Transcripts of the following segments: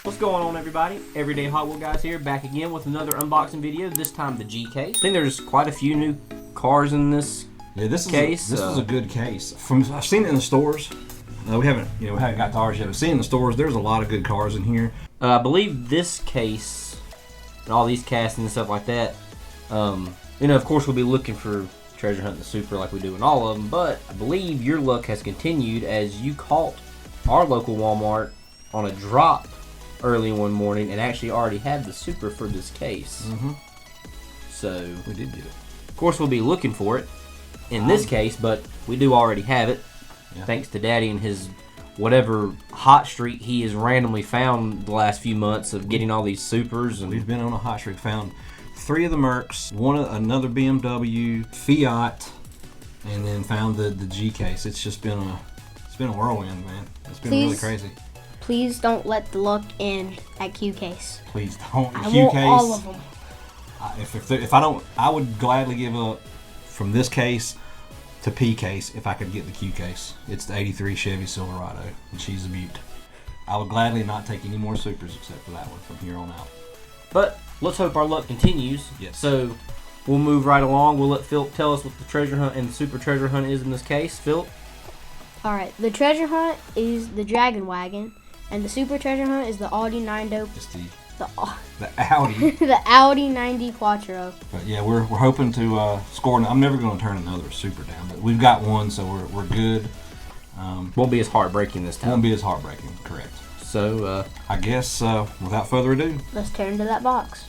What's going on, everybody? Everyday Hot Wheel Guys here, back again with another unboxing video, this time the G case. I think there's quite a few new cars in this case. This is a good case. I've seen it in the stores. We haven't got to ours yet, but seeing in the stores, there's a lot of good cars in here. I believe this case, and all these castings and stuff like that, of course we'll be looking for treasure hunt the Super like we do in all of them, but I believe your luck has continued as you caught our local Walmart on a drop early one morning and actually already had the Super for this case. So We did get it. of course we'll be looking for it in this case, but we do already have it. Yeah. Thanks to Daddy and his whatever hot streak he has randomly found the last few months of getting all these Supers. And We've been on a hot streak. Found 3 of the Mercs, another BMW, Fiat, and then found the G case. It's just been a whirlwind, man. It's been really crazy. Please don't let the luck end at Q case. Please don't. I Q want case. all of them. If I don't, I would gladly give up from this case to P case if I could get the Q case. It's the '83 Chevy Silverado, and she's a beaut. I would gladly not take any more Supers except for that one from here on out. But let's hope our luck continues. Yes. So we'll move right along. We'll let Philip tell us what the treasure hunt and Super treasure hunt is in this case. Philip? Alright, the treasure hunt is the Dragon Wagon, and the Super treasure hunt is the Audi 90. It's the The Audi. the Audi 90 Quattro. But yeah, we're hoping to score. I'm never going to turn another Super down, but we've got one, so we're good. Won't be as heartbreaking this time. Won't be as heartbreaking, correct. So, I guess without further ado, Let's turn to that box.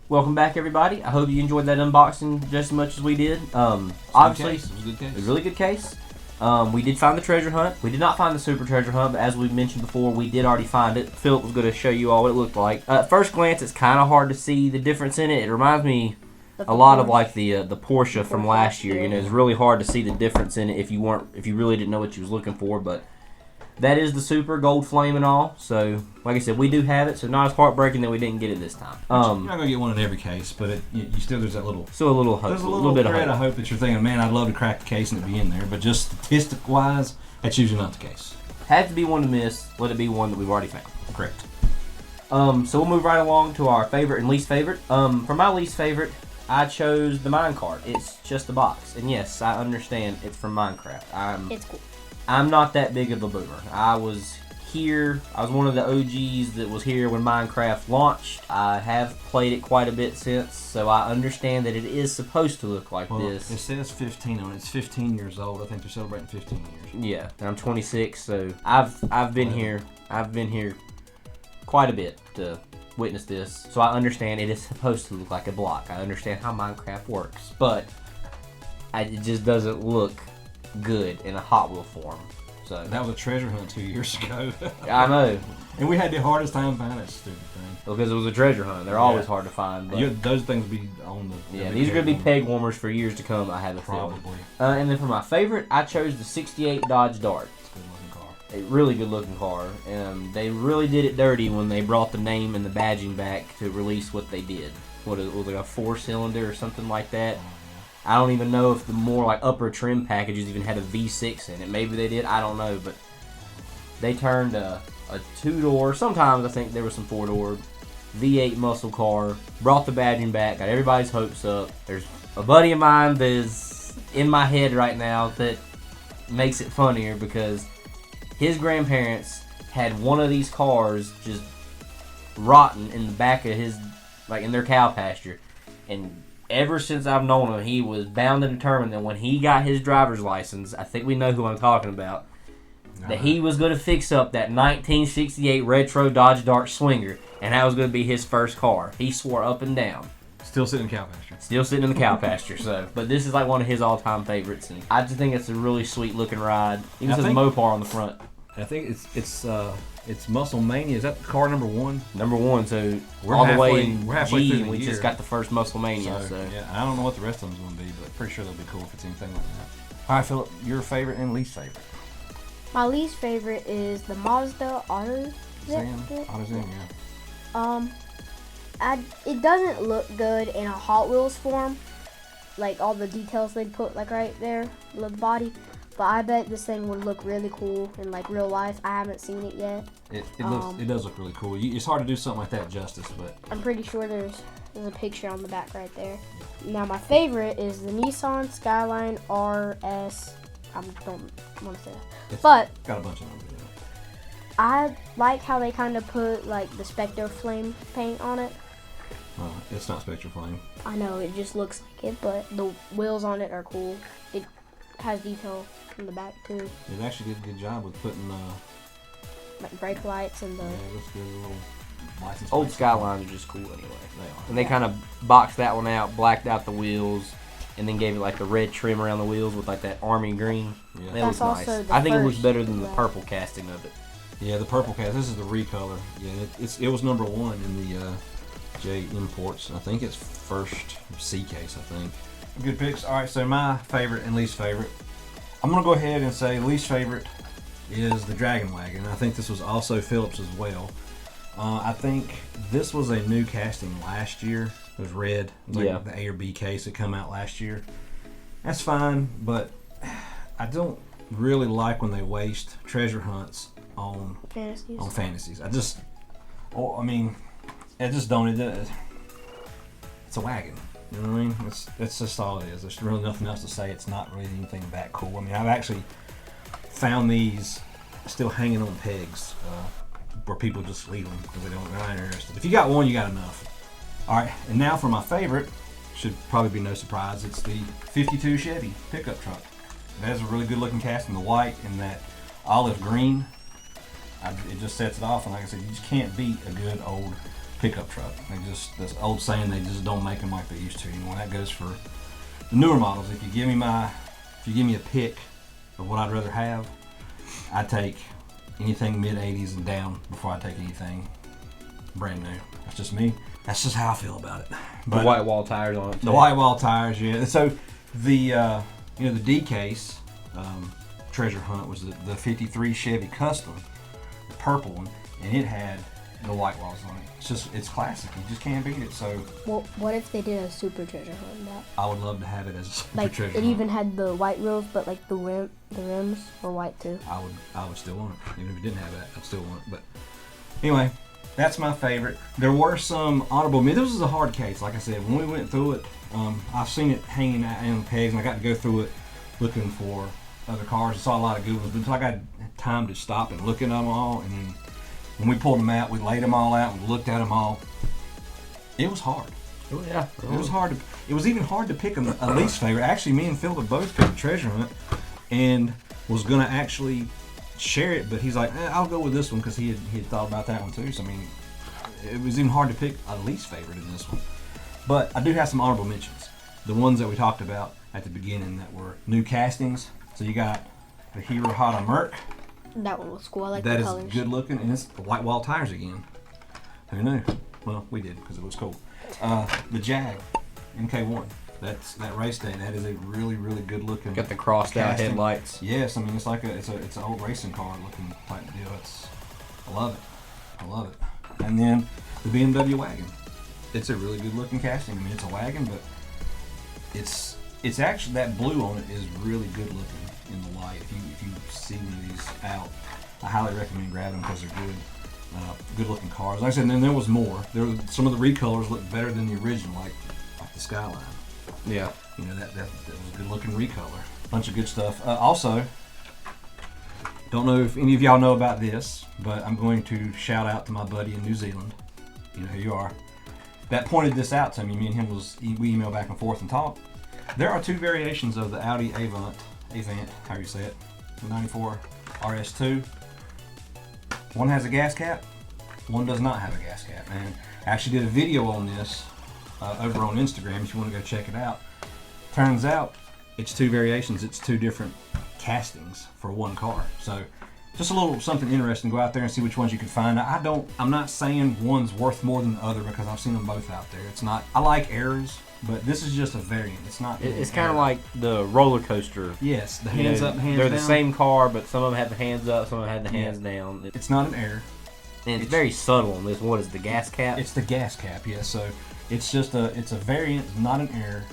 welcome back, everybody. I hope you enjoyed that unboxing just as much as we did. Obviously, it was a good case. It was a really good case. We did find the treasure hunt. We did not find the super treasure hunt, but as we mentioned before, we did already find it. Philip was going to show you all what it looked like. At first glance, it's kind of hard to see the difference in it. It reminds me a lot of like the Porsche from last year. You know, it's really hard to see the difference in it if you really didn't know what you was looking for. But that is the super gold flame and all. So, like I said, we do have it. So not as heartbreaking that we didn't get it this time. You're not gonna get one in every case, but you still there's that little. Still a little hope. There's a little bit of hope that you're thinking, man, I'd love to crack the case and it be in there. But just statistic wise, that's usually not the case. Had to be one to miss. Let it be one that we've already found. Correct. So we'll move right along to our favorite and least favorite. For my least favorite, I chose the minecart. It's just a box, and yes, I understand it's from Minecraft. It's cool. I'm not that big of a boomer. I was here. I was one of the OGs that was here when Minecraft launched. I have played it quite a bit since, so I understand that it is supposed to look like this. It says 15 on it. It's 15 years old. I think they're celebrating 15 years. Yeah, and I'm 26, so I've been here. I've been here quite a bit to witness this, so I understand it is supposed to look like a block. I understand how Minecraft works, but it just doesn't look good in a Hot Wheel form. So that was a treasure hunt 2 years ago. I know, and we had the hardest time finding that stupid thing because it was a treasure hunt. They're always hard to find. But those things be on the. Yeah, these are gonna be peg warmers for years to come. I have a feeling. And then for my favorite, I chose the '68 Dodge Dart. It's a good looking car. A really good looking car. They really did it dirty when they brought the name and the badging back to release what they did. What it was, like a 4-cylinder or something like that. I don't even know if the more like upper trim packages even had a V6 in it. Maybe they did. I don't know, but they turned a 2-door. Sometimes I think there was some 4-door V8 muscle car. Brought the badging back. Got everybody's hopes up. There's a buddy of mine that is in my head right now that makes it funnier because his grandparents had one of these cars just rotten in the back of his, like in their cow pasture, and ever since I've known him, he was bound and determined that when he got his driver's license, I think we know who I'm talking about, that he was going to fix up that 1968 retro Dodge Dart Swinger, and that was going to be his first car. He swore up and down. Still sitting in the cow pasture. Still sitting in the cow pasture. So, but this is like one of his all-time favorites, and I just think it's a really sweet looking ride. Even says Mopar on the front. I think it's Muscle Mania. Is that car number 1? Number 1. So we're all halfway, the way in we're halfway G, through the we year. just got the first Muscle Mania. So yeah, I don't know what the rest of them's going to be, but pretty sure they'll be cool if it's anything like that. All right, Philip, your favorite and least favorite? My least favorite is the Mazda AutoZen, yeah. It doesn't look good in a Hot Wheels form, like all the details they put like right there, the body. But I bet this thing would look really cool in like real life. I haven't seen it yet. It does look really cool. It's hard to do something like that justice, but I'm pretty sure there's a picture on the back right there. Now my favorite is the Nissan Skyline RS. I don't want to say that, but got a bunch of numbers in it. I like how they kind of put like the Spectre Flame paint on it. It's not Spectre Flame. I know, it just looks like it, but the wheels on it are cool. It has detail in the back too. It actually did a good job with putting like brake lights and the. Yeah, it looks good. Little license. old Skylines are just cool anyway. They are. And they kind of boxed that one out, blacked out the wheels, and then gave it like the red trim around the wheels with like that army green. Yeah. They look nice. I think it looks better than the purple casting of it. Yeah, the purple cast. This is the recolor. Yeah, it was number 1 in the J Imports. I think it's first C case. I think. Good picks. All right, so my favorite and least favorite. I'm gonna go ahead and say least favorite is the Dragon Wagon. I think this was also Phillips as well. I think this was a new casting last year. It was red. It was like the A or B case that come out last year. That's fine, but I don't really like when they waste treasure hunts on fantasies. I just don't. It's a wagon. You know what I mean? It's just all it is. There's really nothing else to say. It's not really anything that cool. I mean, I've actually found these still hanging on pegs where people just leave them because they're not interested. If you got one, you got enough. All right, and now for my favorite, should probably be no surprise. It's the 52 Chevy pickup truck. It has a really good looking casting, the white and that olive green. It just sets it off, and like I said, you just can't beat a good old pickup truck. They just, this old saying, they just don't make them like they used to anymore. That goes for the newer models. If you give me a pick of what I'd rather have, I take anything mid-80s and down before I take anything brand new. That's just me. That's just how I feel about it. But the white wall tires on it. The white wall tires, yeah. So the the D case treasure hunt was the 53 Chevy Custom, the purple one, and it had the white walls on it. It's classic. You just can't beat it. So Well, what if they did a super treasure hunt? That I would love to have it as a super like treasure it hunt. even had the white wheels, but like the rims were white too. I would still want it. Even if it didn't have that, I'd still want it. But anyway, that's my favorite. There were some honorable mentions. This was a hard case. Like I said, when we went through it, I've seen it hanging out in pegs, and I got to go through it looking for other cars. I saw a lot of good ones, but until I got time to stop and look at them all, and then when we pulled them out, we laid them all out and looked at them all. It was hard. Oh yeah. It was hard. It was even hard to pick a least favorite. Actually, me and Philip both picked treasure hunt, and was gonna actually share it, but he's like, I'll go with this one because he had thought about that one too. So I mean, it was even hard to pick a least favorite in this one. But I do have some honorable mentions. The ones that we talked about at the beginning that were new castings. So you got the Hero Hada Merc. That one was cool. I like That the is colors. good looking, and it's the white wall tires again. Who knew? Well, we did because it was cool. The Jag MK1. That race day. That is a really, really good looking. Got the crossed out casting. headlights. Yes, I mean it's like it's an old racing car looking type deal. I love it. And then the BMW wagon. It's a really good looking casting. I mean it's a wagon, but it's actually, that blue on it is really good looking in the light. If you see one of these out, I highly recommend grabbing them because they're good looking cars. Like I said, and then there was more. Some of the recolors look better than the original, like the Skyline. Yeah. You know, that was a good looking recolor. Bunch of good stuff. Also, don't know if any of y'all know about this, but I'm going to shout out to my buddy in New Zealand. You know who you are. That pointed this out to me. Me and him we emailed back and forth and talked. There are two variations of the Audi Avant, how you say it, the 94 RS2. One has a gas cap, one does not have a gas cap. And I actually did a video on this over on Instagram if you want to go check it out. Turns out it's two variations, it's two different castings for one car. So just a little something interesting. Go out there and see which ones you can find. I'm not saying one's worth more than the other because I've seen them both out there. It's not, I like errors, but this is just a variant. It's not. It's kind of like the roller coaster. Yes, the hands up, hands they're down. the same car, but some of them have the hands up, some of them have the hands down. It's not an error. And it's very subtle on this. What is the gas cap? It's the gas cap, yes. So it's just a variant, it's not an error.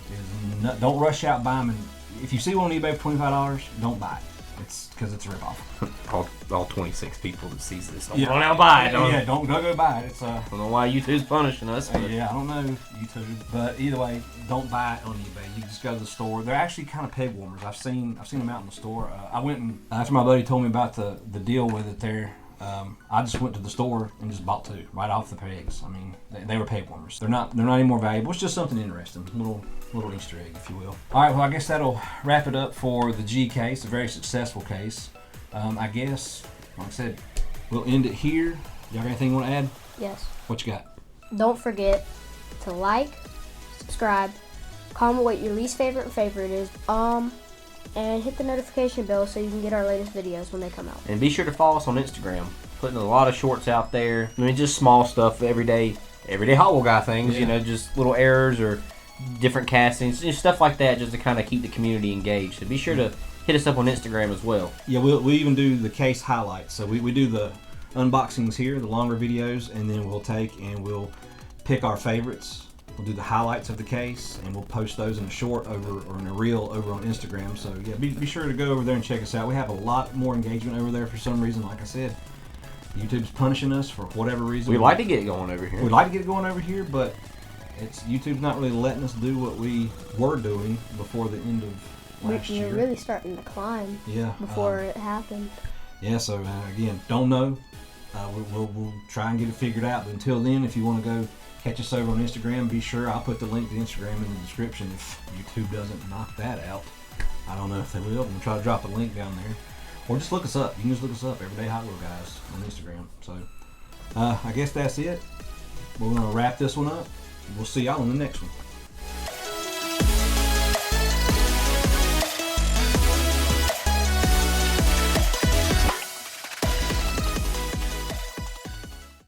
Don't rush out, buy them. And if you see one on eBay for $25, don't buy it. It's because it's a ripoff. all 26 people that sees this. Don't run out and buy it. Don't go buy it. It's I don't know why YouTube's punishing us. yeah, I don't know YouTube, but either way, don't buy it on eBay. You just go to the store. They're actually kind of peg warmers. I've seen them out in the store. I went and after my buddy told me about the deal with it there. I just went to the store and just bought two right off the pegs. I mean, they were peg warmers. They're not any more valuable. It's just something interesting, little Easter egg, if you will. All right, well, I guess that'll wrap it up for the G case, a very successful case. I guess, like I said, we'll end it here. Y'all got anything you want to add? Yes. What you got? Don't forget to like, subscribe, comment what your least favorite is, and hit the notification bell so you can get our latest videos when they come out. And be sure to follow us on Instagram. Putting a lot of shorts out there. I mean, just small stuff, everyday Hot Wheel guy things. Yeah. You know, just little errors or different castings, just stuff like that, just to kind of keep the community engaged. So be sure to hit us up on Instagram as well. Yeah, we even do the case highlights. So we do the unboxings here, the longer videos, and then we'll pick our favorites. We'll do the highlights of the case, and we'll post those in a short or in a reel over on Instagram. So yeah, be sure to go over there and check us out. We have a lot more engagement over there for some reason. Like I said, YouTube's punishing us for whatever reason. We'd like to get it going over here. We'd like to get it going over here, but YouTube's not really letting us do what we were doing before the end of last year. We're really starting to climb. Yeah. Before it happened. Yeah. So again, don't know. We'll try and get it figured out. But until then, if you want to go catch us over on Instagram, be sure I'll put the link to Instagram in the description if YouTube doesn't knock that out. I don't know if they will. We'll try to drop a link down there. Or just look us up. You can just look us up, Everyday Hot Wheel Guys, on Instagram. So I guess that's it. we're gonna wrap this one up. We'll see y'all in the next one.